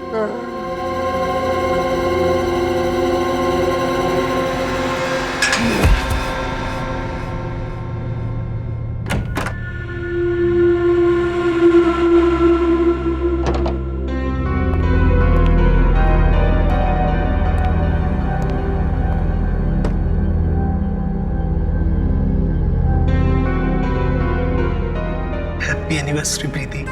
Happy anniversary प्रीति।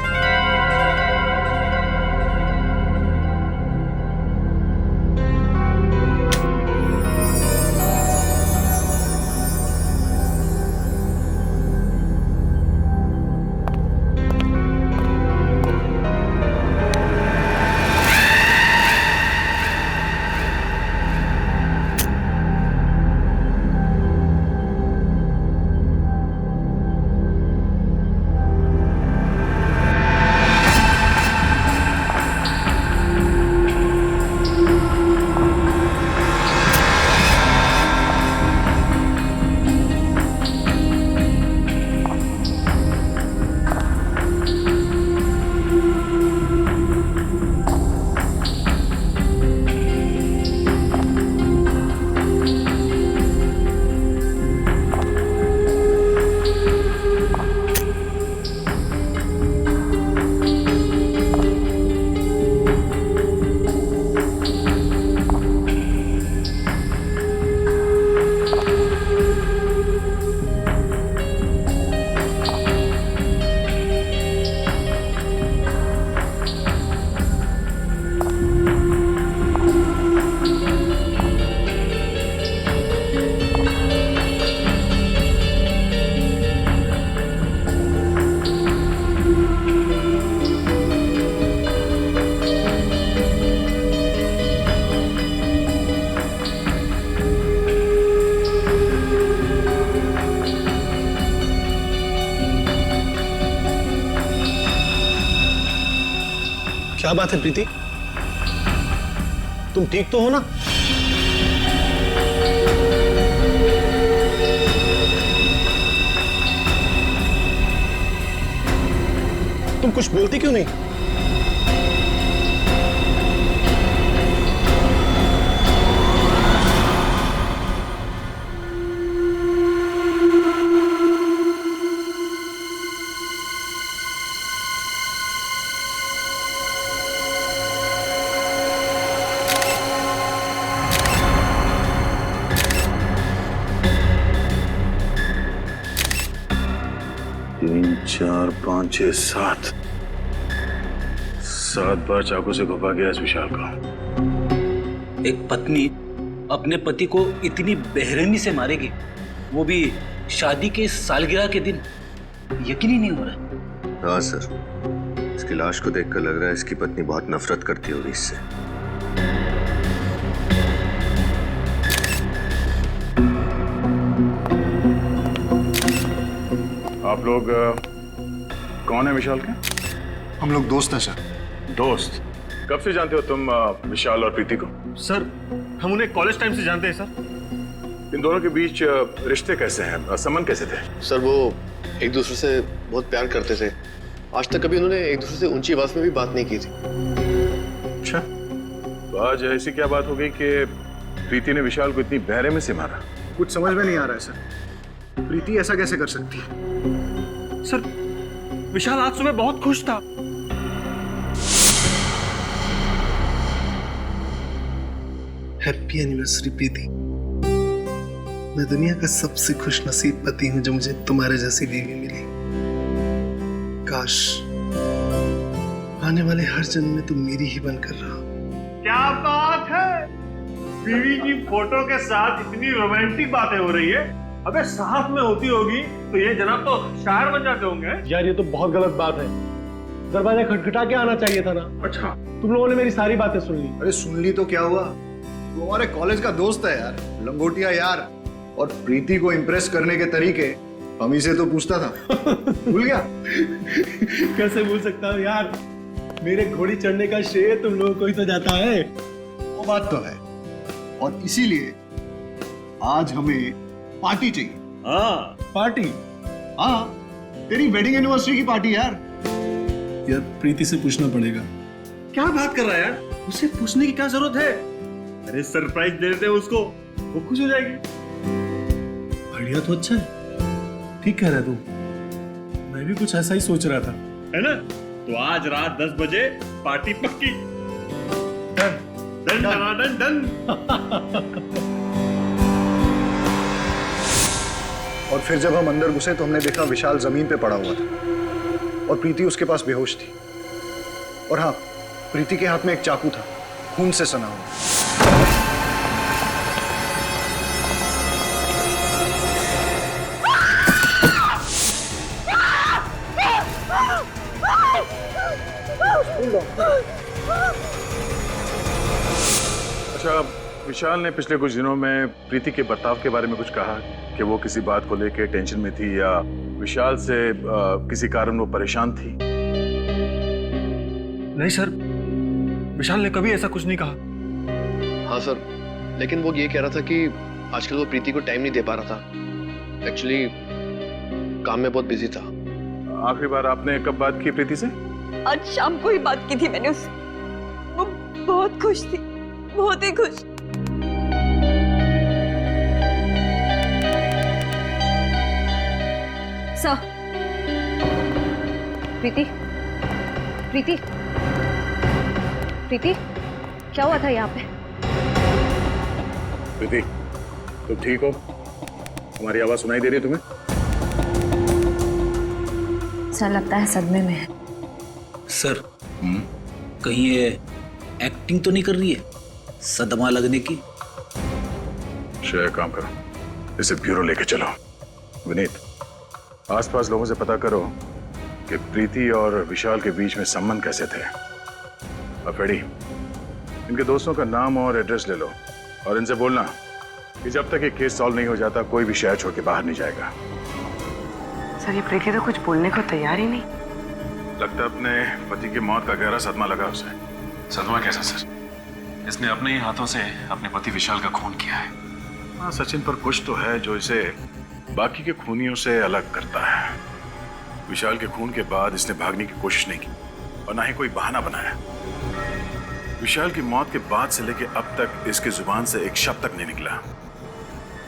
क्या बात है प्रीति, तुम ठीक तो हो ना? तुम कुछ बोलती क्यों नहीं? तीन, चार, पाँच, छह, सात बार चाकू से घुपा गया इस विशाल का। एक पत्नी अपने पति को इतनी बेरहमी से मारेगी, वो भी शादी के सालगिरह के दिन, यकीन ही नहीं हो रहा। हाँ सर, इसकी लाश को देखकर लग रहा है इसकी पत्नी बहुत नफरत करती होगी इससे। आप लोग कौन है विशाल के? हम लोग दोस्त हैं सर। दोस्त? कब से जानते हो तुम विशाल और प्रीति को? सर हम उन्हें कॉलेज टाइम से जानते हैं सर। इन दोनों के बीच रिश्ते कैसे हैं, संबंध कैसे थे? सर वो एक दूसरे से बहुत प्यार करते थे। आज तक कभी उन्होंने एक दूसरे से ऊंची आवाज में भी बात नहीं की थी। अच्छा, तो आज ऐसी क्या बात हो गई कि प्रीति ने विशाल को इतनी बेरहमी से मारा? कुछ समझ में नहीं आ रहा है सर, प्रीति ऐसा कैसे कर सकती है? सर विशाल आज सुबह बहुत खुश था। हैप्पी एनिवर्सरी प्रीति। मैं दुनिया का सबसे खुश नसीब पति हूं जो मुझे तुम्हारे जैसी बीवी मिली। काश आने वाले हर जन्म में तुम मेरी ही बनकर रहो। क्या बात है, बीवी की फोटो के साथ इतनी रोमांटिक बातें हो रही है। अबे साथ में होती होगी तो ये जनाब तो शायर बन जाते होंगे। यार ये तो बहुत गलत बात है, दरवाजा खटखटा के आना चाहिए था ना। अच्छा, तुम लोगों ने मेरी सारी बातें सुन ली। अरे सुन ली तो क्या हुआ, वो हमारे कॉलेज का दोस्त है यार, लंगोटिया यार। और प्रीति को इम्प्रेस करने के तरीके हम ही से तो पूछता था। भूल गया? कैसे भूल सकता हूँ यार, मेरे घोड़ी चढ़ने का श्रेय तुम लोगों को ही तो जाता है। वो बात तो है, और इसीलिए आज हमें पार्टी चाहिए। हाँ पार्टी? हाँ, तेरी वेडिंग एनिवर्सरी की पार्टी यार। यार प्रीति से पूछना पड़ेगा। क्या बात कर रहा है यार, उसे पूछने की क्या जरूरत है? अरे सरप्राइज दे देते उसको, वो खुश हो जाएगी। आइडिया तो अच्छा है, ठीक कह रहा है तू। मैं भी कुछ ऐसा ही सोच रहा था। है ना? तो आज रात 10 बजे पार्टी पक्की। Done done done done. और फिर जब हम अंदर घुसे तो हमने देखा विशाल जमीन पे पड़ा हुआ था और प्रीति उसके पास बेहोश थी। और हाँ, प्रीति के हाथ में एक चाकू था, खून से सना हुआ। अच्छा, विशाल ने पिछले कुछ दिनों में प्रीति के बर्ताव के बारे में कुछ कहा कि वो किसी बात को लेकर टेंशन में थी या विशाल से किसी कारण वो परेशान थी? नहीं सर, विशाल ने कभी ऐसा कुछ नहीं कहा। हाँ सर, लेकिन वो ये कह रहा था कि आजकल वो प्रीति को टाइम नहीं दे पा रहा था। एक्चुअली काम में बहुत बिजी था। आखिरी बार आपने कब बात की प्रीति से? आज शाम को ही बात की थी मैंने उससे। वो बहुत खुश थी, बहुत ही खुश। सर, प्रीति, प्रीति, प्रीति, क्या हुआ था यहाँ पे? प्रीति, तुम ठीक हो? हमारी आवाज सुनाई दे रही है तुम्हें? सर, लगता है सदमे में है। सर, कहीं ये एक्टिंग तो नहीं कर रही है सदमा लगने की? शायद काम करो, इसे ब्यूरो लेके चलो। विनीत, आसपास लोगों से पता करो कि प्रीति और विशाल के बीच में संबंध कैसे थे। अफेड़ी, इनके दोस्तों का नाम और एड्रेस ले लो और इनसे बोलना कि जब तक ये केस सॉल्व नहीं हो जाता कोई भी शहर छोड़ के बाहर नहीं जाएगा। सर, ये प्रीति तो कुछ बोलने को तैयार ही नहीं। लगता है अपने पति की मौत का गहरा सदमा लगा उसे। सदमा कैसा सर? इसने अपने ही हाथों से अपने पति विशाल का खून किया है। हाँ, सचिन, पर कुछ तो है जो इसे बाकी के खूनियों से अलग करता है। विशाल के खून के बाद इसने भागने की कोशिश नहीं की और ना ही कोई बहाना बनाया। विशाल की मौत के बाद से लेके अब तक इसकी जुबान से एक शब्द तक नहीं निकला।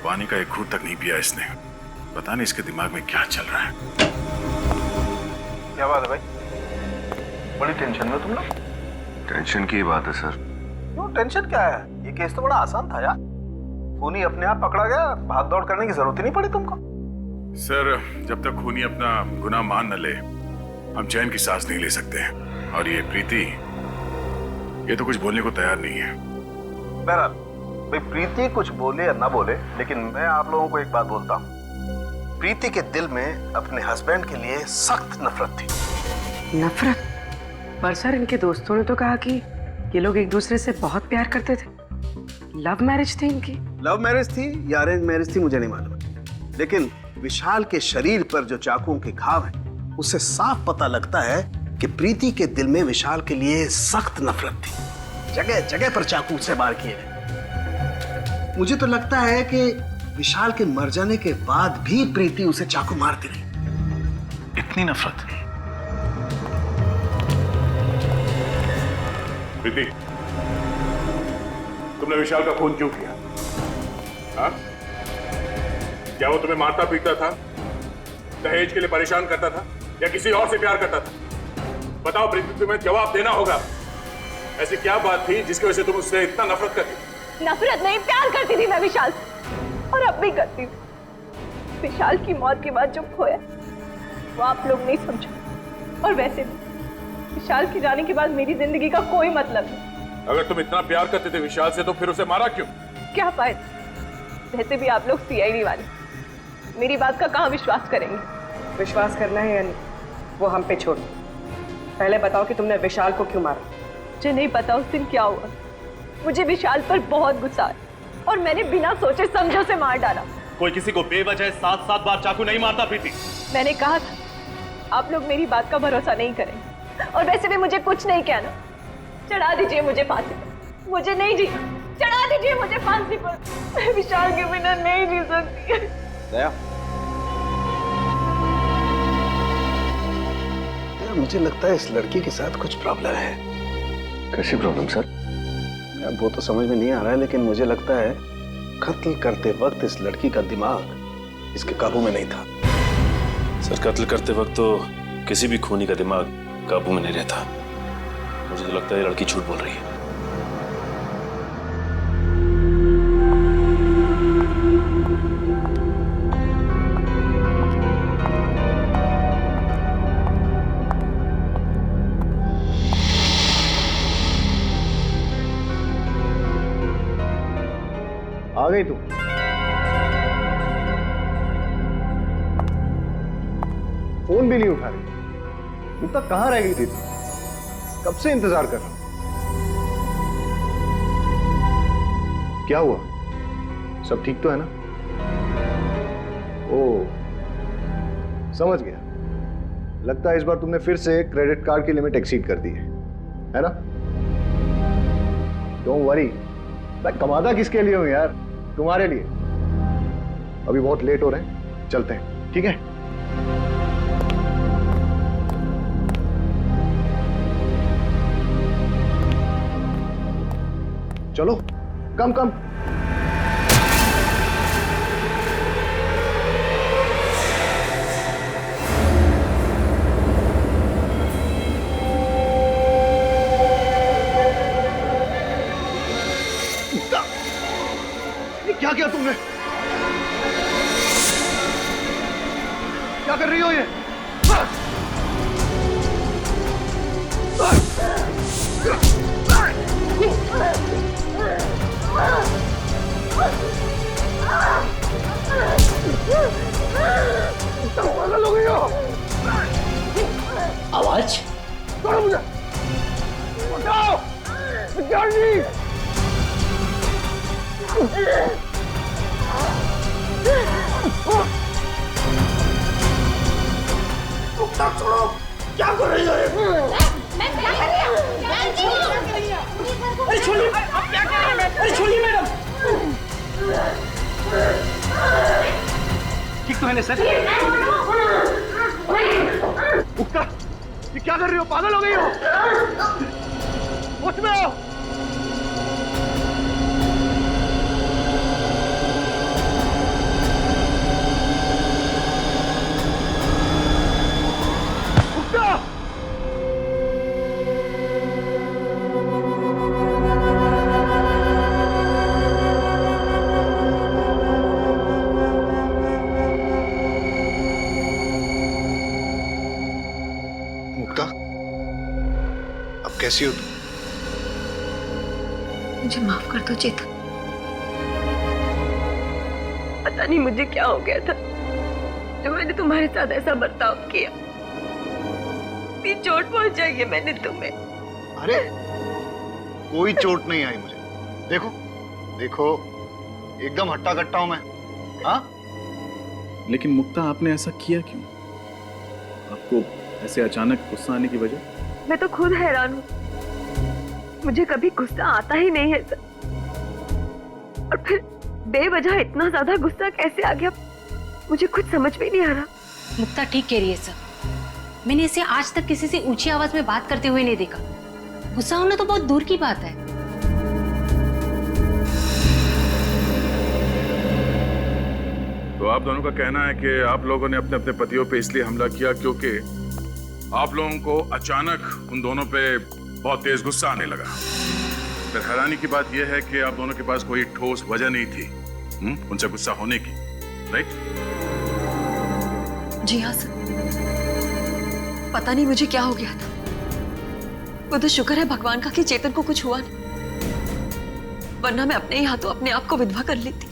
पानी का एक घूंट तक नहीं पिया इसने। पता नहीं इसके दिमाग में क्या चल रहा है। क्या बात है भाई? बड़ी टेंशन में तुम लोग? टेंशन की बात है सर। क्यों टेंशन क्या है? ये केस तो बड़ा आसान था यार। खूनी अपने आप पकड़ा गया, भाग दौड़ करने की जरूरत ही नहीं पड़ी तुमको। सर, जब तक खूनी अपना गुनाह मान न ले हम चैन की सांस नहीं ले सकते। और ये प्रीति, ये तो कुछ बोलने को तैयार नहीं है। बहरहाल, भाई प्रीति कुछ बोले या ना बोले, लेकिन मैं आप लोगों को एक बात बोलता हूँ। प्रीति के दिल में अपने हस्बैंड के लिए सख्त नफरत थी। नफरत? पर सर, इनके दोस्तों ने तो कहा कि ये लोग एक दूसरे से बहुत प्यार करते थे। लव मैरिज थी इनकी। लव मैरिज थी या अरेंज मैरिज थी मुझे नहीं मालूम, लेकिन विशाल के शरीर पर जो चाकुओं के घाव हैं, उससे साफ पता लगता है कि प्रीति के दिल में विशाल के लिए सख्त नफरत थी। जगह जगह पर चाकू से वार किए गए। मुझे तो लगता है कि विशाल के मर जाने के बाद भी प्रीति उसे चाकू मारती रही। इतनी नफरत? प्रीति, तुमने विशाल का खून क्यों किया? हाँ? क्या वो तुम्हें मारता पीटता था, दहेज के लिए परेशान करता था या किसी और से प्यार करता था? बताओ प्रीति, तुम्हें जवाब देना होगा। ऐसी क्या बात थी जिसकी वजह से तुम उससे इतना नफरत करती? नफरत नहीं, प्यार करती थी मैं विशाल से, और अब भी करती हूँ। विशाल की मौत के बाद जो खोया वो आप लोग नहीं समझो। और वैसे भी विशाल के जाने के बाद मेरी जिंदगी का कोई मतलब नहीं। अगर तुम इतना प्यार करते थे विशाल से तो फिर उसे मारा क्यों? क्या फायदा? वैसे भी आप लोग सीआईडी वाले मेरी बात का कहाँ विश्वास करेंगे? विश्वास करना है या नहीं, वो हम पे छोड़। पहले बताओ कि तुमने विशाल को क्यों मारा? मुझे नहीं पता उस दिन क्या हुआ। मुझे विशाल पर बहुत गुस्सा है और मैंने बिना सोचे समझे उसे मार डाला। कोई किसी को बेवजह 7-7 बार चाकू नहीं मारता प्रीति। मैंने कहा था आप लोग मेरी बात का भरोसा नहीं करेंगे, और वैसे भी मुझे कुछ नहीं कहना। चढ़ा दीजिए मुझे फांसी पर। मुझे नहीं जी, चढ़ा दीजिए मुझे फांसी पर। मैं विशाल के बिना नहीं जी सकती। दया, मुझे लगता है इस लड़की के साथ कुछ प्रॉब्लम है। कैसी प्रॉब्लम सर? अब वो तो समझ में नहीं आ रहा है, लेकिन मुझे लगता है कत्ल करते वक्त इस लड़की का दिमाग इसके काबू में नहीं था। सर कत्ल करते वक्त तो किसी भी खूनी का दिमाग काबू में नहीं रहता। मुझे तो लगता है ये लड़की झूठ बोल रही है। आ गई तू? फोन भी नहीं उठा रही। मुक्ता कहां रह गई थी तू? कब से इंतजार कर रहा हूं। क्या हुआ? सब ठीक तो है ना? ओ, समझ गया। लगता है इस बार तुमने फिर से क्रेडिट कार्ड की लिमिट एक्सीड कर दी है ना? डोंट वरी, मैं कमाता किसके लिए हूं यार? तुम्हारे लिए। अभी बहुत लेट हो रहे हैं, चलते हैं, ठीक है? चलो, कम कम। क्या किया तुमने? क्या कर रही हो ये? पागल हो गई हो? आवाज छोड़ो मुझे! बचाओ! जल्दी! छोड़ो! क्या कर रही हो? मैं क्या कर रही हूँ? अरे छोड़िए! आप क्या कर रहे हैं? अरे छोड़िए मैडम! ठीक तो है ना सर? मुक्ता, ये क्या कर रही हो? पागल हो गई हो? होश में आओ! मुक्ता, अब कैसी हो तुम? मुझे माफ कर दो चेतन। पता नहीं मुझे क्या हो गया था जो मैंने तुम्हारे साथ ऐसा बर्ताव किया। इतनी चोट पहुंचाई है मैंने तुम्हें। अरे कोई चोट नहीं आई मुझे। देखो देखो, एकदम हट्टा कट्टा हूं मैं। हाँ? लेकिन मुक्ता आपने ऐसा किया क्यों? आपको ऐसे अचानक गुस्सा आने की वजह? मैं तो खुद हैरान हूँ, मुझे कभी गुस्सा आता ही नहीं है सर। और फिर बेवजह इतना ज्यादा गुस्सा कैसे आ गया मुझे कुछ समझ में नहीं आ रहा। मुक्ता ठीक कह रही है सर। मैंने इसे आज तक किसी से ऊंची आवाज में बात करते हुए नहीं देखा। गुस्सा होना तो बहुत दूर की बात है। तो आप दोनों का कहना है कि आप लोगों ने अपने अपने पतियों पे इसलिए हमला किया क्योंकि आप लोगों को अचानक उन दोनों पे बहुत तेज गुस्सा आने लगा। फिर हैरानी की बात यह है कि आप दोनों के पास कोई ठोस वजह नहीं थी उनसे गुस्सा होने की, राइट? जी हाँ सर, पता नहीं मुझे क्या हो गया था। वो तो शुक्र है भगवान का कि चेतन को कुछ हुआ नहीं, वरना मैं अपने ही हाथों अपने आप को विधवा कर लेती।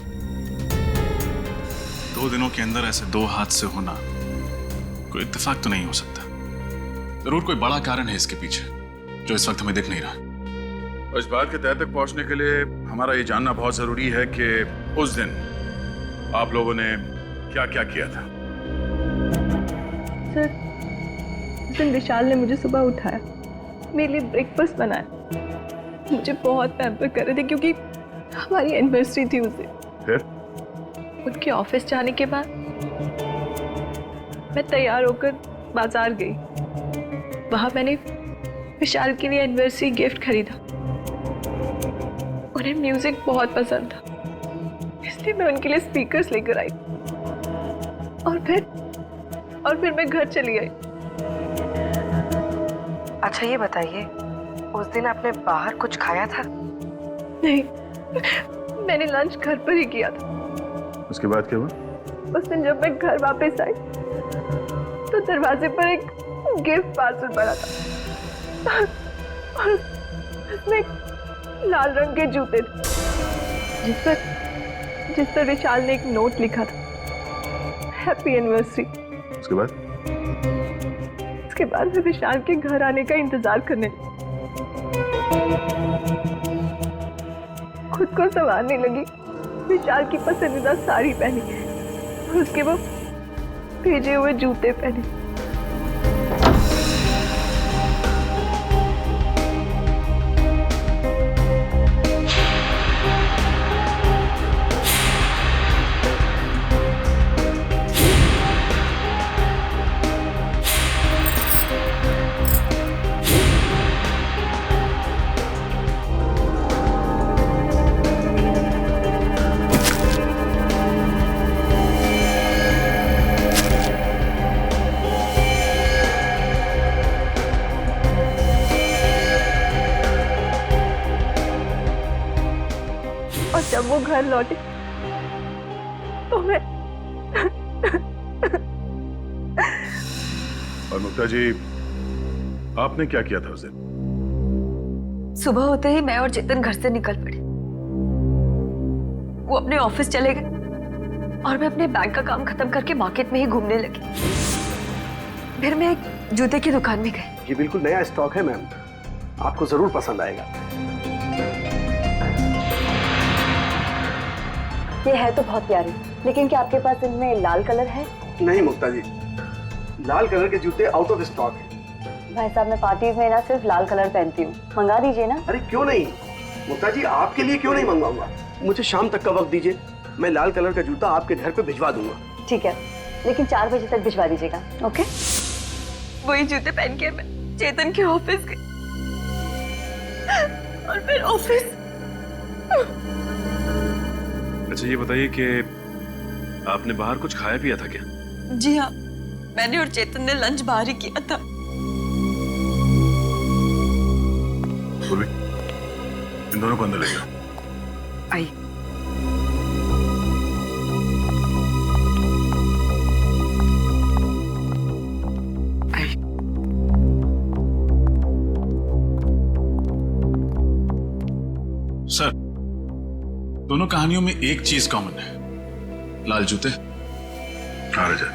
2 दिनों के अंदर ऐसे 2 हादसे होना कोई इत्तेफाक तो नहीं हो सकता। जरूर कोई बड़ा कारण है इसके पीछे जो इस वक्त हमें दिख नहीं रहा। और इस बात के तह तक पहुंचने के लिए हमारा ये जानना बहुत जरूरी है कि उस दिन आप लोगों ने क्या क्या किया था। सर, उस दिन विशाल ने मुझे सुबह उठाया, मेरे लिए ब्रेकफास्ट बनाया, मुझे बहुत पैम्पर कर रहे थे क्योंकि हमारी एनिवर्सरी थी उस दिन। फिर उनके ऑफिस जाने के बाद मैं तैयार होकर बाजार गई। वहां मैंने विशाल के लिए एनिवर्सरी गिफ्ट खरीदा। उन्हें म्यूजिक बहुत पसंद था, इसलिए मैं उनके लिए स्पीकर्स लेकर आई और फिर मैं घर चली आई। अच्छा ये बताइए, उस दिन आपने बाहर कुछ खाया था? नहीं, मैंने लंच घर पर ही किया था। उसके बाद क्या हुआ? उस दिन जब मैं घर वापस आई तो दरवाजे पर एक गिफ्ट पार्सल पड़ा था और उसमें लाल रंग के जूते थे जिस पर विशाल ने एक नोट लिखा था, हैप्पी एनिवर्सरी। उसके बाद मैं विशाल के घर आने का इंतजार करने लगी। खुद को संवारने लगी, विशाल की पसंदीदा साड़ी पहनी और उसके वो भेजे हुए जूते पहने। और जब वो घर लौटे तो मैं और मुक्ता जी, आपने क्या किया था उस दिन? सुबह होते ही मैं और चेतन घर से निकल पड़े। वो अपने ऑफिस चले गए और मैं अपने बैंक का काम खत्म करके मार्केट में ही घूमने लगी। फिर मैं एक जूते की दुकान में गई। ये बिल्कुल नया स्टॉक है मैम, आपको जरूर पसंद आएगा। ये है तो बहुत प्यारी, लेकिन क्या आपके पास इनमें लाल कलर है? नहीं मुक्ता जी, लाल कलर के जूते आउट ऑफ स्टॉक है। भाई साहब, मैं पार्टीज में ना सिर्फ लाल कलर पहनती हूँ, मंगा दीजिए ना। अरे क्यों नहीं मुक्ता जी, आपके लिए क्यों नहीं मंगवाऊंगा। मुझे शाम तक का वक्त दीजिए, मैं लाल कलर का जूता आपके घर पे भिजवा दूंगा। ठीक है, लेकिन 4 बजे तक भिजवा दीजिएगा। ओके? वही जूते पहन के मैं चेतन के ऑफिस गई और फिर ऑफिस। अच्छा ये बताइए कि आपने बाहर कुछ खाया पिया था क्या? जी हाँ, मैंने और चेतन ने लंच बाहर ही किया था। इन दोनों को अंदर ले जाओ। आई। सर, दोनों कहानियों में एक चीज कॉमन है, लाल जूते। हाँ रजत,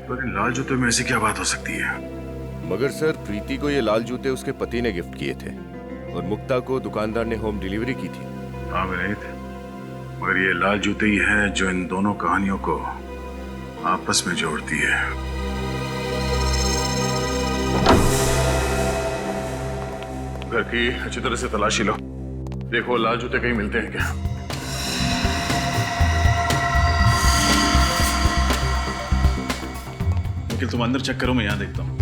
पर इन लाल जूते में ऐसी क्या बात हो सकती है? मगर सर, प्रीति को ये लाल जूते उसके पति ने गिफ्ट किए थे और मुक्ता को दुकानदार ने होम डिलीवरी की थी। हाँ विनीत, मगर ये लाल जूते ही है जो इन दोनों कहानियों को आपस में जोड़ती है। घर की अच्छी तरह से तलाशी लो, देखो लाल जूते कहीं मिलते हैं क्या। निखिल तुम अंदर चेक करो, मैं यहां देखता हूं।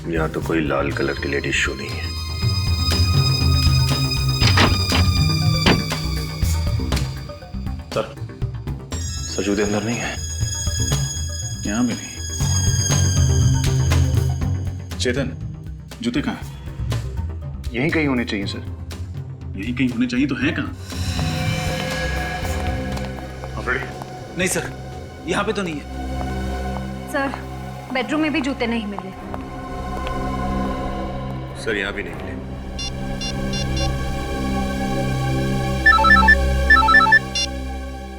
यहाँ तो कोई लाल कलर की लेडीज शो नहीं है। सर जूते अंदर नहीं है, यहाँ भी नहीं। चेतन, जूते कहाँ हैं? यहीं कहीं होने चाहिए सर। यहीं कहीं होने चाहिए, तो हैं कहाँ? नहीं सर, यहाँ पे तो नहीं है। सर, बेडरूम में भी जूते नहीं मिले। सर यहाँ भी नहीं मिले।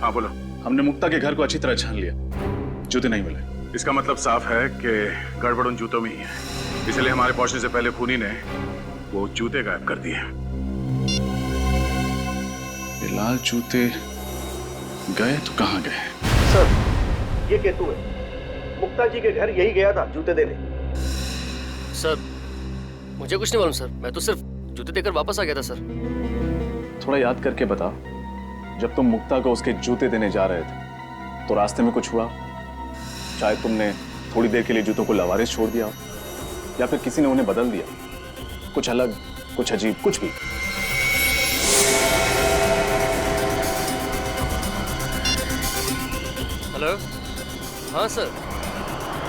हाँ बोलो। हमने मुक्ता के घर को अच्छी तरह छान लिया, जूते नहीं मिले। इसका मतलब साफ है कि गड़बड़ उन जूतों में ही है, इसलिए हमारे पहुंचने से पहले खूनी ने वो जूते गायब कर दिए। ये लाल जूते गए तो कहाँ गए? सर ये केतु है, मुक्ता जी के घर यही गया था जूते देने। सर मुझे कुछ नहीं मालूम सर, मैं तो सिर्फ जूते देकर वापस आ गया था सर। थोड़ा याद करके बताओ, जब तुम मुक्ता को उसके जूते देने जा रहे थे तो रास्ते में कुछ हुआ? शायद तुमने थोड़ी देर के लिए जूतों को लवारिस छोड़ दिया, या फिर किसी ने उन्हें बदल दिया, कुछ अलग, कुछ अजीब, कुछ भी। हेलो, हाँ सर,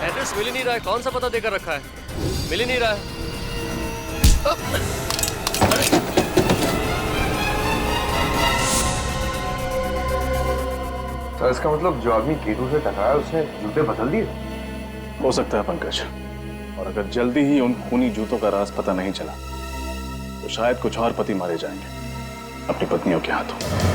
एड्रेस मिल ही नहीं रहा है, कौन सा पता देकर रखा है, मिल ही नहीं रहा है। तो इसका मतलब जो आदमी केतु से टकराया उसने जूते बदल दिए? हो सकता है पंकज, और अगर जल्दी ही उन खूनी जूतों का राज पता नहीं चला तो शायद कुछ और पति मारे जाएंगे अपनी पत्नियों के हाथों।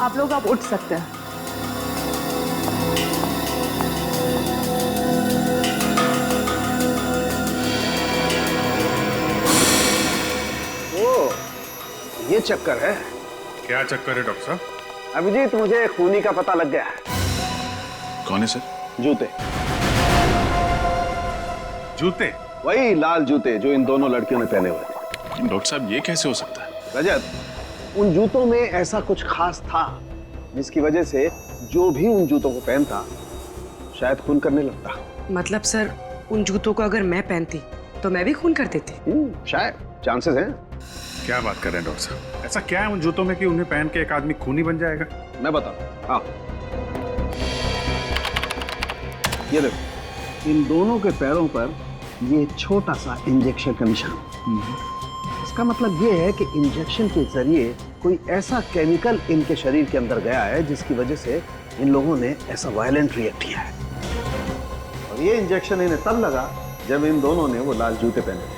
आप लोग उठ सकते हैं। ओ, ये चक्कर है। क्या चक्कर है डॉक्टर साहब? अभिजीत, मुझे खूनी का पता लग गया है। कौन है सर? जूते। जूते? वही लाल जूते जो इन दोनों लड़कियों ने पहने हुए थे। डॉक्टर साहब ये कैसे हो सकता है? रजत, उन जूतों में ऐसा कुछ खास था जिसकी वजह से जो भी उन जूतों को पहनता शायद खून करने लगता। मतलब सर, उन जूतों को अगर मैं पहनती तो मैं भी खून कर देती? शायद, चांसेस हैं। क्या बात कर रहे हैं डॉक्टर साहब? ऐसा क्या है उन जूतों में कि उन्हें पहन के एक आदमी खूनी बन जाएगा? मैं बताऊं। हाँ, ये देखो, इन दोनों के पैरों पर ये छोटा सा इंजेक्शन का निशान। इसका मतलब ये है कि इंजेक्शन के जरिए कोई ऐसा केमिकल इनके शरीर के अंदर गया है जिसकी वजह से इन लोगों ने ऐसा वायलेंट रिएक्ट किया है। और ये इंजेक्शन इन्हें तब लगा जब इन दोनों ने वो लाल जूते पहने थे।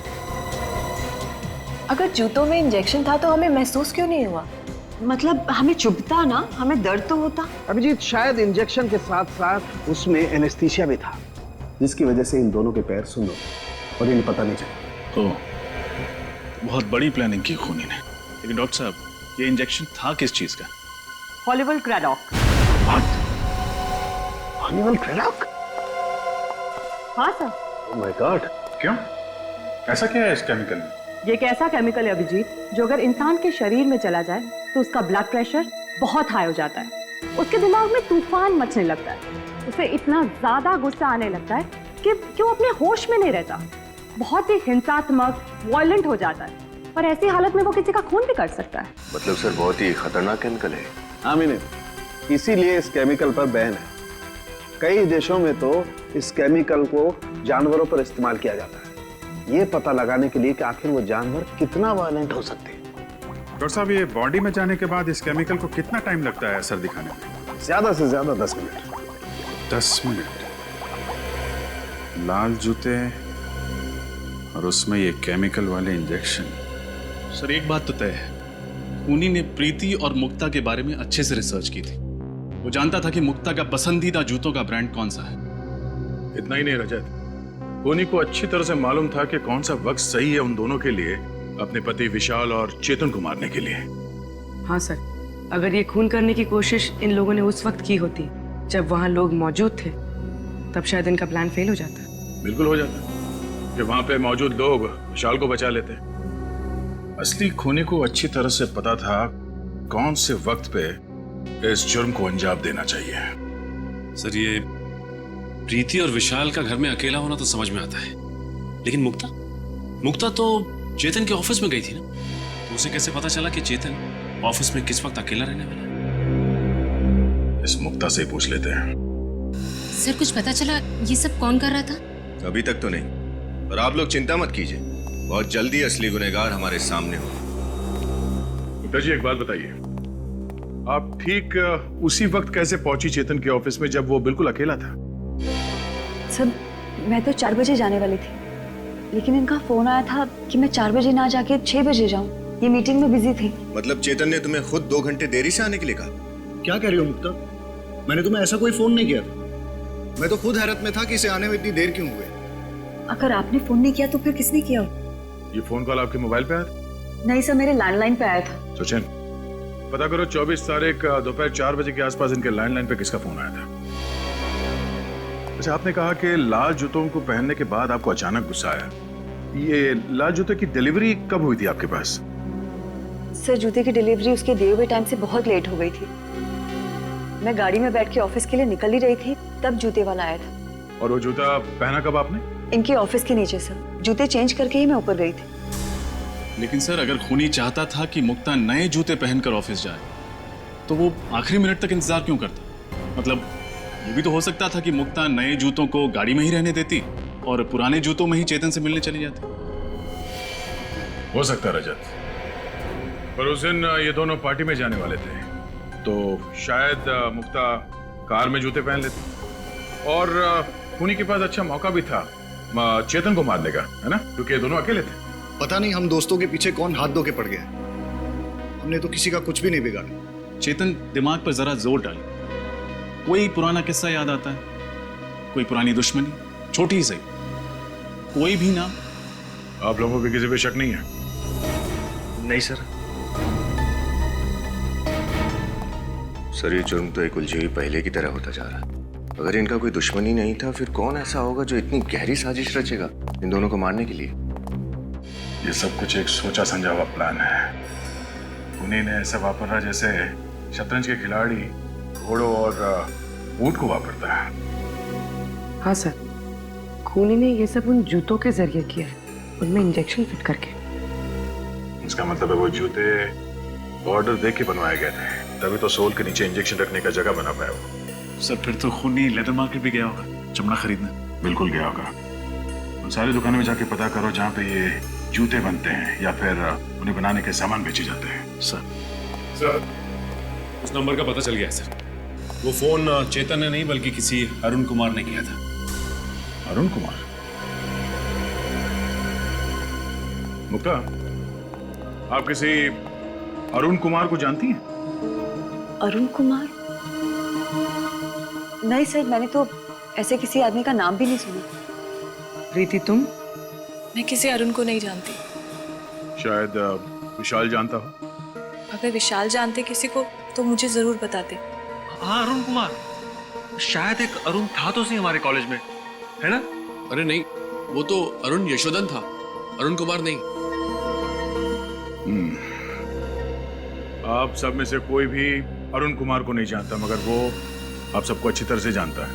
अगर जूतों में इंजेक्शन था तो हमें महसूस क्यों नहीं हुआ? मतलब हमें चुभता ना, हमें दर्द तो होता। अभिजीत, शायद इंजेक्शन के साथ साथ उसमें एनेस्थीसिया भी था जिसकी वजह से इन दोनों के पैर सुन्न हो गए और इन्हें पता नहीं चला। तो बहुत बड़ी प्लानिंग की खूनी ने। लेकिन डॉक्टर साहब, ये इंजेक्शन था किस चीज का? हॉलीवुड क्रेडॉक। हॉलीवुड क्रेडॉक? हाँ सर। Oh my God. क्यों? ऐसा क्या है इस केमिकल में? ये एक ऐसा केमिकल है अभिजीत, जो अगर इंसान के शरीर में चला जाए तो उसका ब्लड प्रेशर बहुत हाई हो जाता है, उसके दिमाग में तूफान मचने लगता है, उसे इतना ज्यादा गुस्सा आने लगता है कि वो अपने होश में नहीं रहता, बहुत ही हिंसात्मक, वायलेंट हो जाता है, और ऐसी हालत में वो किसी का खून भी कर सकता है। मतलब सर बहुत ही खतरनाक केमिकल है। हाँ मीने, इसीलिए इस केमिकल पर बैन है। कई देशों में तो इस केमिकल को जानवरों पर इस्तेमाल किया जाता है, ये पता लगाने के लिए कि आखिर वो जानवर कितना वायलेंट हो सकते हैं। डॉक्टर साहब, ये बॉडी में जाने के बाद इस केमिकल को कितना टाइम लगता है असर दिखाने में? ज्यादा से ज्यादा 10 मिनट। 10 मिनट? लाल जूते और उसमें ये केमिकल वाले इंजेक्शन। सर एक बात तो तय है, खूनी ने प्रीति और मुक्ता के बारे में अच्छे से रिसर्च की थी। वो जानता था कि मुक्ता का पसंदीदा जूतों का ब्रांड कौन सा है। इतना ही नहीं रजत, खूनी को अच्छी तरह से मालूम था कि कौन सा वक्त सही है उन दोनों के लिए अपने पति विशाल और चेतन को मारने के लिए। हाँ सर, अगर ये खून करने की कोशिश इन लोगों ने उस वक्त की होती जब वहां लोग मौजूद थे, तब शायद इनका प्लान फेल हो जाता। बिल्कुल हो जाता कि वहां पे मौजूद लोग विशाल को बचा लेते। असली खूनी को अच्छी तरह से पता था कौन से वक्त पे इस जुर्म को अंजाम देना चाहिए। सर, ये प्रीति और विशाल का घर में अकेला होना तो समझ में आता है, लेकिन मुक्ता तो चेतन के ऑफिस में गई थी ना, तो उसे कैसे पता चला कि चेतन ऑफिस में किस वक्त अकेला रहने वाला है? इस मुक्ता से पूछ लेते हैं। सर, कुछ पता चला ये सब कौन कर रहा था? अभी तक तो नहीं, पर आप लोग चिंता मत कीजिए, बहुत जल्दी असली गुनहगार हमारे सामने होगा। मुक्ता जी, एक बात बताइए, आप ठीक उसी वक्त कैसे पहुंची चेतन के ऑफिस में जब वो बिल्कुल अकेला था? सर, मैं तो 4 बजे जाने वाली थी, लेकिन इनका फोन आया था कि मैं 4 बजे ना जाके 6 बजे जाऊं। ये मीटिंग में बिजी थी। मतलब चेतन ने तुम्हें खुद 2 घंटे देरी से आने के लिए कहा? क्या कह रही हो मुक्ता? मैंने तुम्हें ऐसा कोई फोन नहीं किया था। मैं तो खुद हैरत में था कि इसे आने में इतनी देर क्यों हुई। अगर आपने फोन नहीं किया तो फिर किसने किया? ये फोन कॉल आपके मोबाइल पे आया था? नहीं सर, मेरे लैंडलाइन पे आया था। सचिन, पता करो 24 तारीख दोपहर 4 बजे के आसपास इनके लैंडलाइन पे किसका फोन आया था। अच्छा, आपने कहा कि लाल जूतों को पहनने के बाद आपको अचानक गुस्सा आया। ये लाल जूते की डिलीवरी कब हुई थी आपके पास? सर, जूते की डिलीवरी उसके दिए हुए टाइम से बहुत लेट हो गई थी। मैं गाड़ी में बैठ के ऑफिस के लिए निकल ही रही थी, तब जूते वाला आया था। और वो जूता पहना कब आपने? इनके ऑफिस के नीचे सर। जूते चेंज करके ही मैं ऊपर गई थी। लेकिन सर, अगर खूनी चाहता था कि मुक्ता नए जूते पहनकर ऑफिस जाए, तो वो आखिरी मिनट तक इंतजार क्यों करता? मतलब ये भी तो हो सकता था कि मुक्ता नए जूतों को गाड़ी में ही रहने देती और पुराने जूतों में ही चेतन से मिलने चली जाती। हो सकता रजत, पर उस दिन ये दोनों पार्टी में जाने वाले थे, तो शायद मुक्ता कार में जूते पहन लेती और खूनी के पास अच्छा मौका भी था चेतन को मारने का, है ना, क्योंकि ये दोनों अकेले थे। पता नहीं हम दोस्तों के पीछे कौन हाथ धो के पड़ गया। हमने तो किसी का कुछ भी नहीं बिगाड़ा। चेतन दिमाग पर जरा जोर डाले, कोई पुराना किस्सा याद आता है, कोई पुरानी दुश्मनी, छोटी ही सही, कोई भी नाम? आप लोगों को किसी पे शक नहीं है? नहीं सर। सर, ये जुर्म तो एक उलझी हुई पहले की तरह होता जा रहा। अगर इनका कोई दुश्मनी नहीं था, फिर कौन ऐसा होगा जो इतनी गहरी साजिश रचेगा इन दोनों को मारने के लिए? ये सब कुछ एक सोचा समझा हुआ प्लान है। खूनी ने ऐसा वापरा जैसे शतरंज के खिलाड़ी घोड़ों और ऊंट को वापरता है। हाँ सर, खूनी ने ये सब उन जूतों के जरिए किया है, उनमें इंजेक्शन फिट करके। इसका मतलब है वो जूते ऑर्डर दे के बनवाए गए थे, तभी तो सोल के नीचे इंजेक्शन रखने का जगह बना पाया वो। सर, फिर तो खूनी लेदर मार्केट भी गया होगा चमड़ा खरीदने। बिल्कुल गया होगा। उन सारी दुकानों में जाके पता करो जहाँ पे ये जूते बनते हैं या फिर उन्हें बनाने के सामान बेचे जाते हैं। सर, उस नंबर का पता चल गया है सर। वो फोन चेतन ने नहीं बल्कि किसी अरुण कुमार ने किया था। अरुण कुमार? मुक्ता, आप किसी अरुण कुमार को जानती हैं? अरुण कुमार? नहीं सर, मैंने तो ऐसे किसी आदमी का नाम भी नहीं सुना। प्रीति, तुम? मैं किसी अरुण को नहीं जानती। शायद विशाल जानता हो। अगर विशाल जानते किसी को तो मुझे जरूर बताते। हाँ, अरुण कुमार। शायद एक अरुण था तो सही हमारे कॉलेज में, है ना? अरे नहीं, वो तो अरुण यशोधन था, अरुण कुमार नहीं। आप सब में से कोई भी अरुण कुमार को नहीं जानता, मगर वो आप सबको अच्छी तरह से जानता है।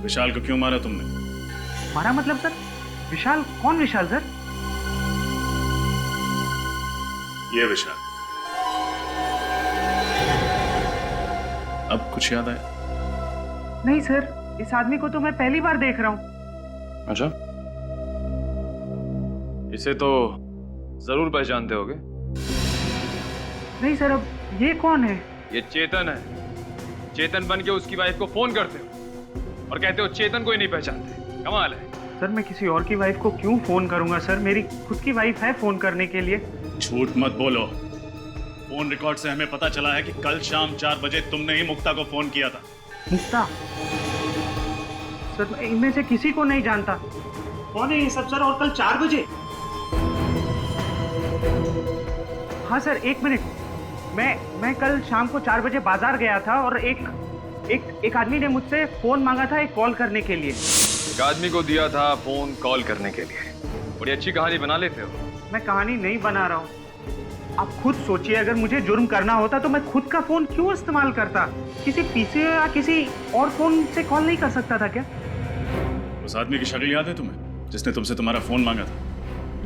विशाल को क्यों मारा तुमने? मारा मतलब सर? विशाल? कौन विशाल सर? ये विशाल। अब कुछ याद आया? नहीं सर, इस आदमी को तो मैं पहली बार देख रहा हूँ। अच्छा, इसे तो जरूर पहचानते होगे। नहीं सर, अब ये कौन है? ये चेतन है। चेतन बन के उसकी वाइफ को फोन करते हो और कहते हो चेतन को ही नहीं पहचानते। कमाल है। सर, मैं किसी और की वाइफ को क्यों फोन करूंगा सर? मेरी खुद की वाइफ है फोन करने के लिए। झूठ मत बोलो। फोन रिकॉर्ड से हमें पता चला है कि कल शाम 4 बजे तुमने ही मुक्ता को फोन किया था। मुक्ता? सर, मैं इनमें से किसी को नहीं जानता। कौन है ये सब सर? और कल 4 बजे? हाँ सर, 1 मिनट। मैं कल शाम को 4 बजे बाजार गया था और एक आदमी ने मुझसे फोन मांगा था एक कॉल करने के लिए। एक आदमी को दिया था फोन कॉल करने के लिए। बड़ी अच्छी कहानी बना लेते हो। मैं कहानी नहीं बना रहा हूँ आप खुद सोचिए, अगर मुझे जुर्म करना होता तो मैं खुद का फोन क्यों इस्तेमाल करता? किसी पीसी या किसी और फोन से कॉल नहीं कर सकता था क्या? उस आदमी की शक्ल याद है तुम्हें जिसने तुमसे तुम्हारा फोन मांगा था?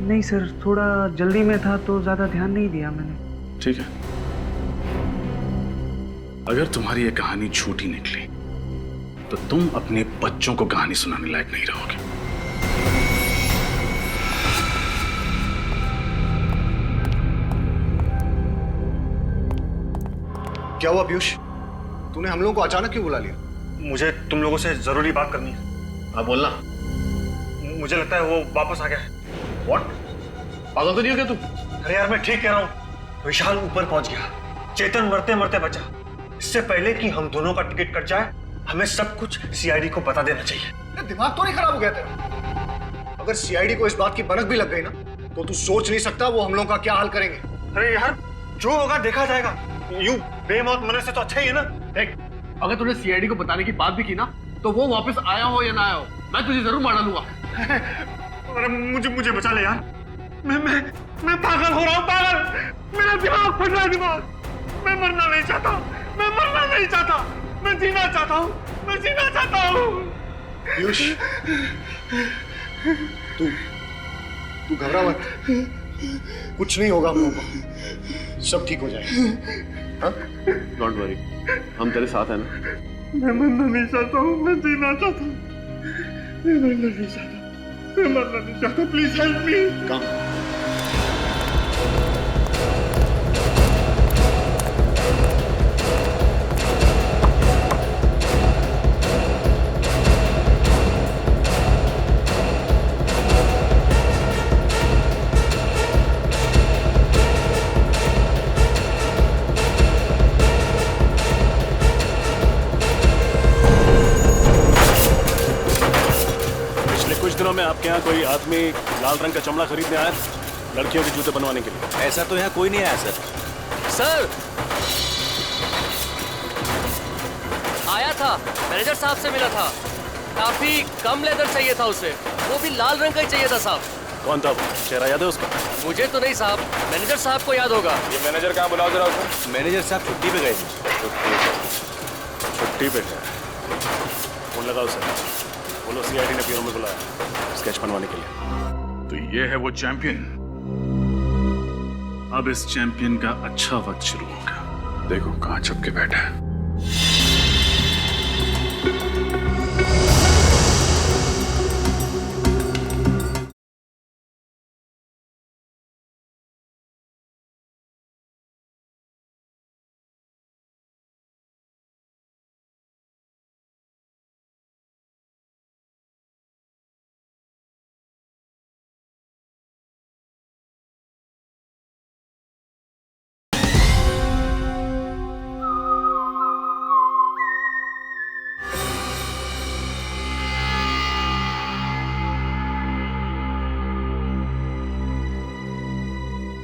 नहीं सर, थोड़ा जल्दी में था तो ज्यादा ध्यान नहीं दिया मैंने। ठीक है, अगर तुम्हारी ये कहानी झूठी निकली तो तुम अपने बच्चों को कहानी सुनाने लायक नहीं रहोगे। क्या हुआ पीयूष? तूने हम लोगों को अचानक क्यों बुला लिया? मुझे तुम लोगों से जरूरी बात करनी है। हाँ बोलना। मुझे लगता है वो वापस आ गया है। व्हाट? पागल तो नहीं हो क्या तू? अरे यार मैं ठीक कह रहा हूँ। विशाल ऊपर पहुंच गया, चेतन मरते मरते बचा। इससे पहले कि हम दोनों का टिकट कट जाए, हमें सब कुछ सीआईडी को बता देना चाहिए। दिमाग तो नहीं खराब हो गया तेरा? अगर सीआईडी को इस बात की भनक भी लग गई ना, तो तू सोच नहीं सकता वो हम लोगों का क्या हाल करेंगे। अरे यार जो होगा देखा जाएगा। यूं बेमौत मरने से तो अच्छा ही है ना। देख, अगर तूने सीआईडी को बताने की बात भी की ना, तो वो वापस आया हो या ना आया हो, मैं तुझे जरूर मार डालूंगा। अरे मुझे बचा ले यार। मैं पागल हो रहा हूँ, पागल। मेरा दिमाग फट रहा है, दिमाग। मैं मरना नहीं चाहता, मैं मरना नहीं चाहता, मैं जीना चाहता हूँ, मैं जीना चाहता हूँ। पीयूष, तू घबरा मत, कुछ नहीं होगा हम लोगों को, सब ठीक हो जाएगा। डोंट वरी, हम तेरे साथ हैं ना। मैं मरना नहीं चाहता हूँ, मैं जीना चाहता हूँ। मैं मरना नहीं चाहता, मैं मरना नहीं चाहता। Please help me. कहाँ? कुछ दिनों में आपके यहाँ कोई आदमी लाल रंग का चमड़ा खरीदने आया लड़कियों के जूते बनवाने के लिए? ऐसा तो यहाँ कोई नहीं आया सर। सर आया था, मैनेजर साहब से मिला था। काफी कम लेदर चाहिए था उसे, वो भी लाल रंग का ही चाहिए था साहब। कौन था वो? चेहरा याद है उसका? मुझे तो नहीं साहब, मैनेजर साहब को याद होगा। ये मैनेजर कहाँ? बुलाओ जरा उसे। मैनेजर साहब छुट्टी पे गए थे। छुट्टी पे गए? फोन लगाओ उसे, बोलो सीआईडी ने ब्यूरो में बुलाया स्केच बनवाने के लिए। तो ये है वो चैंपियन। अब इस चैंपियन का अच्छा वक्त शुरू होगा। देखो कहाँ छुप के बैठा है।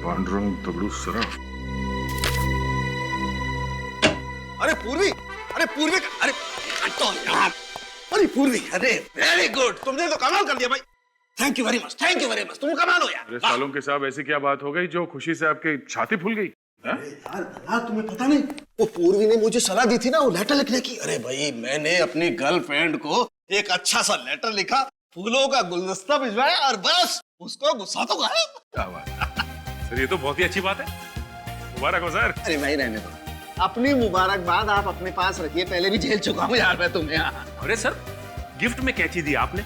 पांडुरंग दगड़ू सराफ। अरे पूर्वी, अरे पूर्वी, अरे तो यार, अरे पूर्वी, अरे वेरी गुड, तुमने तो कमाल कर दिया भाई। Thank you very much, thank you very much, तुम कमाल हो यार। अरे सालों के साहब ऐसी क्या बात हो गई जो खुशी से आपकी छाती फूल गई? यार तुम्हें पता नहीं, वो पूर्वी ने मुझे सलाह दी थी ना वो लेटर लिखने की। अरे भाई मैंने अपनी गर्लफ्रेंड को एक अच्छा सा लेटर लिखा, फूलों का गुलदस्ता भिजवाया और बस उसको गुस्सा तो गायब। क्या बात सर, ये तो बहुत ही अच्छी बात है। मुबारक हो सर। अरे भाई रहने दो, अपनी मुबारकबाद आप अपने पास रखिए, पहले भी झेल चुका हूँ यार मैं तुम्हें। अरे सर गिफ्ट में कैंची दी आपने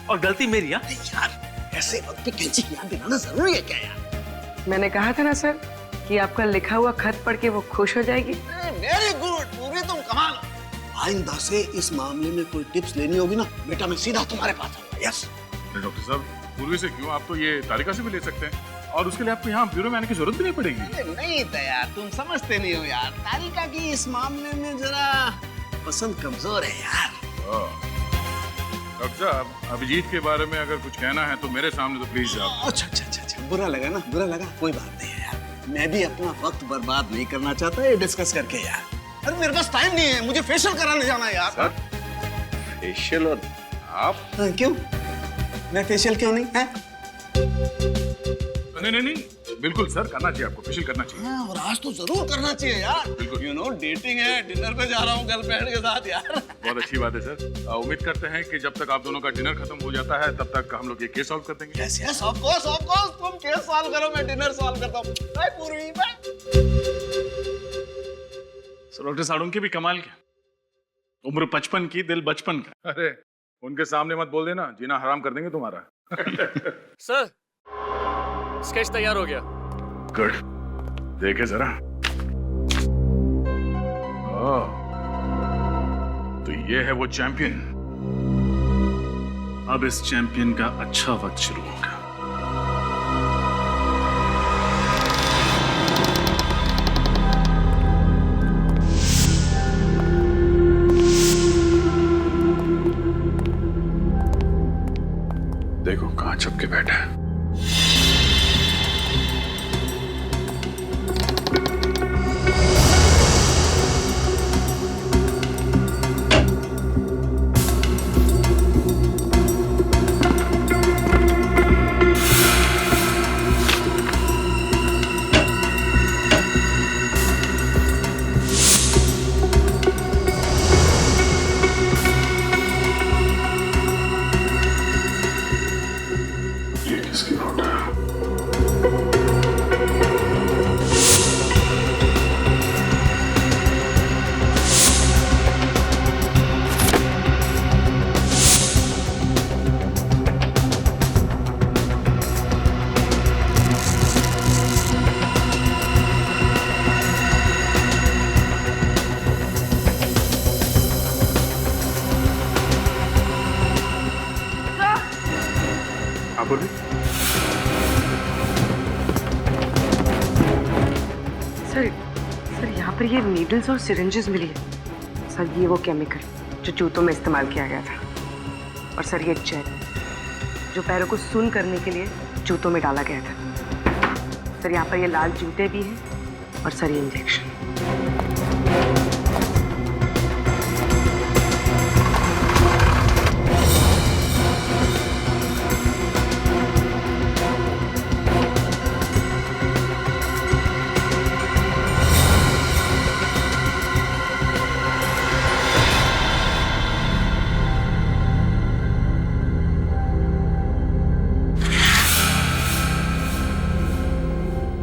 और गलती मेरी। यार ऐसे वक्त पे कैंची की याद दिलाना जरूरी है क्या यार? मैंने कहा था ना सर कि आपका लिखा हुआ खत पढ़ के वो खुश हो जाएगी। वेरी गुड पूरी, तुम कमाल हो। आइंदा से इस मामले में कोई टिप्स लेनी होगी ना बेटा, मैं सीधा तुम्हारे पास आऊंगा। यस डॉक्टर साहब, पूर्वी से क्यों, आप तो ये तारिका से भी ले सकते हैं और उसके लिए आपको यहाँ ब्यूरो में आने की जरूरत भी नहीं पड़ेगी। नहीं दया, तुम समझते नहीं हो यार, तारिका की इस मामले में जरा पसंद कमजोर है यार। डॉक्टर साहब, अभिजीत के बारे में अगर कुछ कहना है तो मेरे सामने तो प्लीज आप। अच्छा, बुरा लगा ना, बुरा लगा, कोई बात नहीं है यार, मैं भी अपना वक्त बर्बाद नहीं करना चाहता ये डिस्कस करके यार। अरे मेरे पास टाइम नहीं है, मुझे फेशियल कराने जाना है यार। Sir facial? और आप? क्यों मैं फेशियल क्यों नहीं है? नहीं, बिल्कुल सर, करना चाहिए आपको, फेशियल करना चाहिए। हाँ, और आज तो जरूर करना चाहिए यार। यू नो डेटिंग है, डिनर पे जा रहा हूँ गर्लफ्रेंड के साथ यार। बहुत अच्छी बात है सर। उम्मीद करते हैं कि जब तक आप दोनों का डिनर खत्म हो जाता है तब तक हम लोग ये केस सॉल्व कर देंगे। यस यस, ऑफ कोर्स तुम केस सॉल्व करो, मैं डिनर सॉल्व करता हूँ। बाय पूर्वी, बाय। सर डॉक्टर साड़ुंकी भी कमाल के, उम्र 55 की, दिल बचपन का। अरे उनके सामने मत बोल देना, जीना हराम कर देंगे तुम्हारा। सर स्केच तैयार हो गया। गुड, देखे जरा। तो ये है वो चैंपियन। अब इस चैंपियन का अच्छा वक्त शुरू होगा। देखो कहां छुपके बैठा है। सर यहाँ पर ये नीडल्स और सिरिंजेस मिली है। सर ये वो केमिकल जो जूतों में इस्तेमाल किया गया था। और सर ये जेल जो पैरों को सुन्न करने के लिए जूतों में डाला गया था। सर यहाँ पर ये लाल जूते भी हैं और सर ये इंजेक्शन।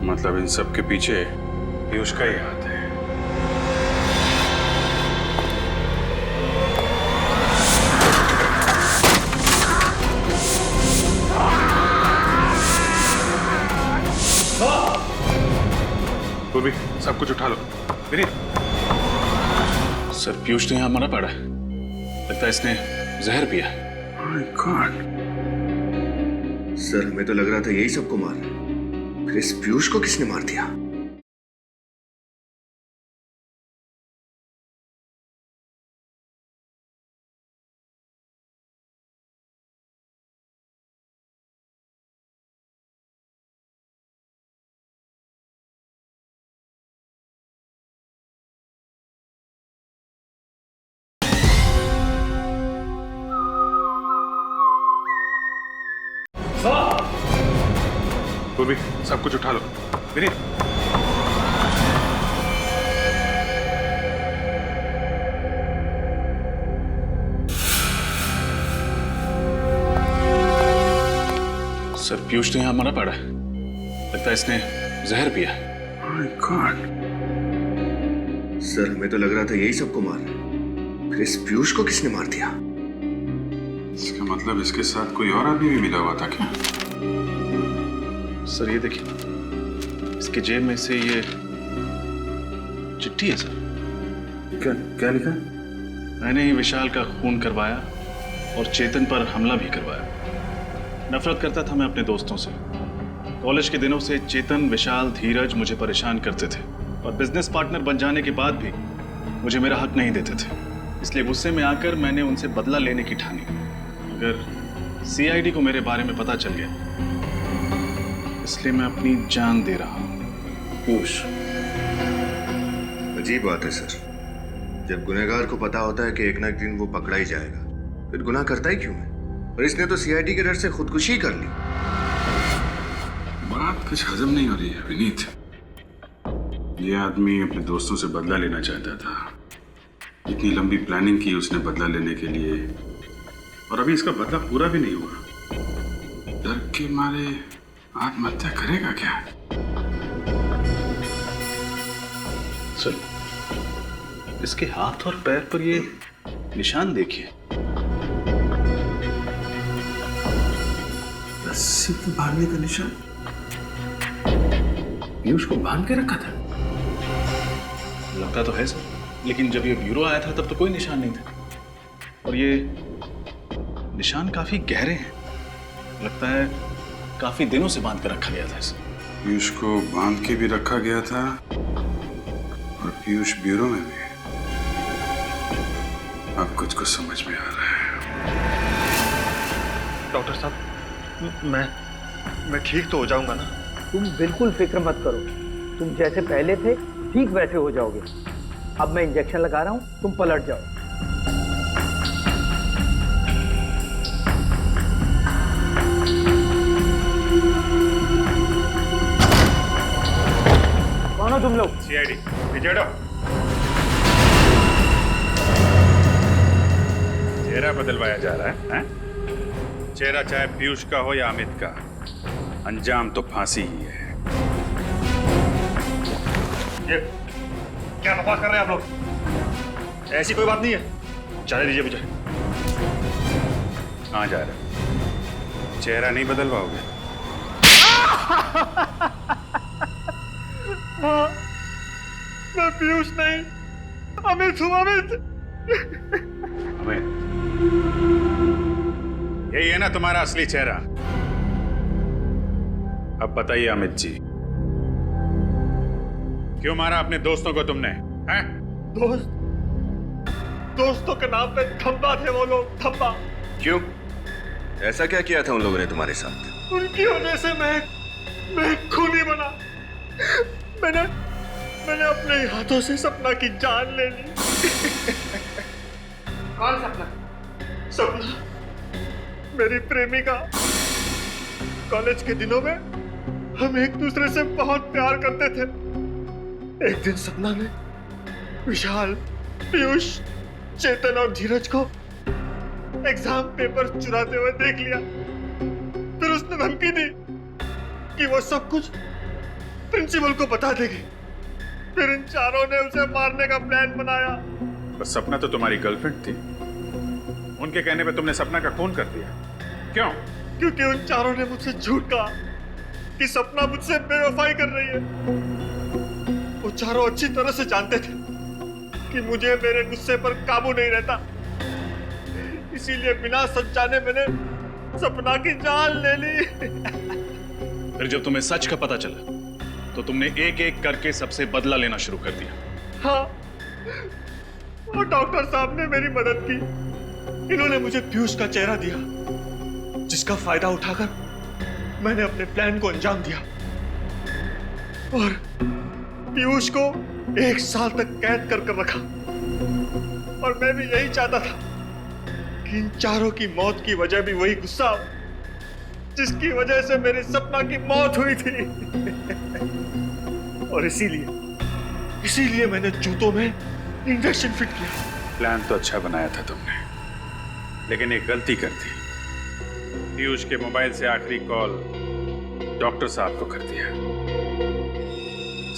मतलब इन सब के पीछे पीयूष का ही हाथ है। पूर्वी, सब कुछ उठा लो। विनीत। सर पीयूष तो यहाँ मरा पड़ा है, लगता है इसने जहर पिया। My God। सर हमें तो लग रहा था यही सबको मार रहा है। फिर इस पीयूष को किसने मार दिया? पूर्वी, सब कुछ उठा लो। विनीत। सर पीयूष तो यहाँ मरा पड़ा है, लगता है इसने जहर पिया। My God। सर हमें तो लग रहा था यही सबको मार रहा है। फिर इस पीयूष को किसने मार दिया? इसका मतलब इसके साथ कोई और आदमी भी मिला हुआ था क्या? सर ये देखिए, इसके जेब में से ये चिट्ठी है सर। क्या लिखा? मैंने ही विशाल का खून करवाया और चेतन पर हमला भी करवाया। नफरत करता था मैं अपने दोस्तों से। कॉलेज के दिनों से चेतन, विशाल, धीरज मुझे परेशान करते थे और बिजनेस पार्टनर बन जाने के बाद भी मुझे मेरा हक नहीं देते थे। इसलिए गुस्से में आकर मैंने उनसे बदला लेने की ठानी। अगर सीआईडी को मेरे बारे में पता चल गया, इसलिए मैं अपनी जान दे रहा हूं। पीयूष, अजीब बात है सर। जब गुनहगार को पता होता है कि एक ना एक दिन वो पकड़ा ही जाएगा, फिर गुनाह करता ही क्यों है? और इसने तो सीआईडी के डर से खुदकुशी कर ली। बात बात कुछ हजम नहीं हो रही है विनीत। ये आदमी अपने दोस्तों से बदला लेना चाहता था। इतनी लंबी प्लानिंग की उसने बदला लेने के लिए, और अभी इसका बदला पूरा भी नहीं हुआ। डर के मारे आत्महत्या करेगा क्या? सर, इसके हाथ और पैर पर ये निशान देखिए। रस्सी को बांधने का निशान। पीयूष को बांध के रखा था। लगता तो है सर, लेकिन जब ये ब्यूरो आया था तब तो कोई निशान नहीं था। और ये निशान काफी गहरे हैं। लगता है काफी दिनों से बांध कर रखा गया था इसे। पीयूष को बांध के भी रखा गया था और पीयूष ब्यूरो में भी। अब कुछ कुछ समझ में आ रहा है। डॉक्टर साहब, मैं ठीक तो हो जाऊंगा ना? तुम बिल्कुल फिक्र मत करो, तुम जैसे पहले थे ठीक वैसे हो जाओगे। अब मैं इंजेक्शन लगा रहा हूं, तुम पलट जाओ। कौन हो तुम लोग? सीआईडी विजय। चेहरा बदलवाया जा रहा है, हैं? चेहरा चाहे पीयूष का हो या अमित का, अंजाम तो फांसी ही है। ये क्या बकवास कर रहे हैं आप लोग? ऐसी कोई बात नहीं है। जाने दीजिए मुझे। कहाँ जा रहे हो? चेहरा नहीं बदलवाओगे? हाँ, मैं पीयूष नहीं, अमित हूँ। अमित, यही है ना तुम्हारा असली चेहरा? अब बताइए अमित जी, क्यों मारा अपने दोस्तों को तुमने? हैं? दोस्तों के नाम पे धब्बा थे वो लोग, धब्बा। क्यों? ऐसा क्या किया था उन लोगों ने तुम्हारे साथ? उनकी वजह से मैं खूनी बना। मैंने अपने हाथों से सपना की जान ले ली। कौन सपना? सपना मेरी प्रेमिका। कॉलेज के दिनों में हम एक दूसरे से बहुत प्यार करते थे। एक दिन सपना ने विशाल, पीयूष, चेतन और धीरज को एग्जाम पेपर चुराते हुए देख लिया। फिर उसने धमकी दी कि वो सब कुछ प्रिंसिपल को बता देगी। फिर इन चारों ने उसे मारने का प्लान बनाया। बस सपना तो तुम्हारी गर्लफ्रेंड थी। उनके कहने पे तुमने सपना का खून कर दिया। क्यों? क्योंकि उन चारों ने मुझसे झूठ कहा कि सपना मुझसे बेवफाई कर रही है। वो चारों अच्छी तरह से जानते थे कि मुझे मेरे गुस्से पर काबू नहीं रहता। इसीलिए बिना सच जाने मैंने सपना की जान ले ली। फिर जब तुम्हें सच का पता चला तो तुमने एक एक करके सबसे बदला लेना शुरू कर दिया। हाँ, और डॉक्टर साहब ने मेरी मदद की। इन्होंने मुझे पीयूष का चेहरा दिया, जिसका फायदा उठाकर मैंने अपने प्लान को अंजाम दिया। और पीयूष को 1 साल तक कैद कर रखा। और मैं भी यही चाहता था कि इन चारों की मौत की वजह भी वही गुस्सा हो, जिसकी वजह से मेरी सपना की मौत हुई थी। और इसीलिए मैंने जूतों में इंजेक्शन फिट किया। प्लान तो अच्छा बनाया था तुमने, लेकिन एक गलती कर दी। पीयूष के मोबाइल से आखिरी कॉल डॉक्टर साहब को कर दिया।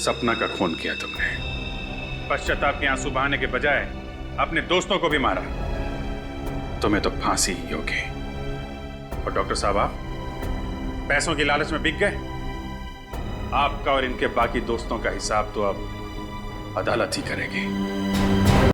सपना का खून किया तुमने। पश्चाताप के आंसू बहाने के बजाय अपने दोस्तों को भी मारा। तुम्हें तो फांसी ही होगी। और डॉक्टर साहब, आप पैसों की लालच में बिक गए। आपका और इनके बाकी दोस्तों का हिसाब तो अब अदालत ही करेगी।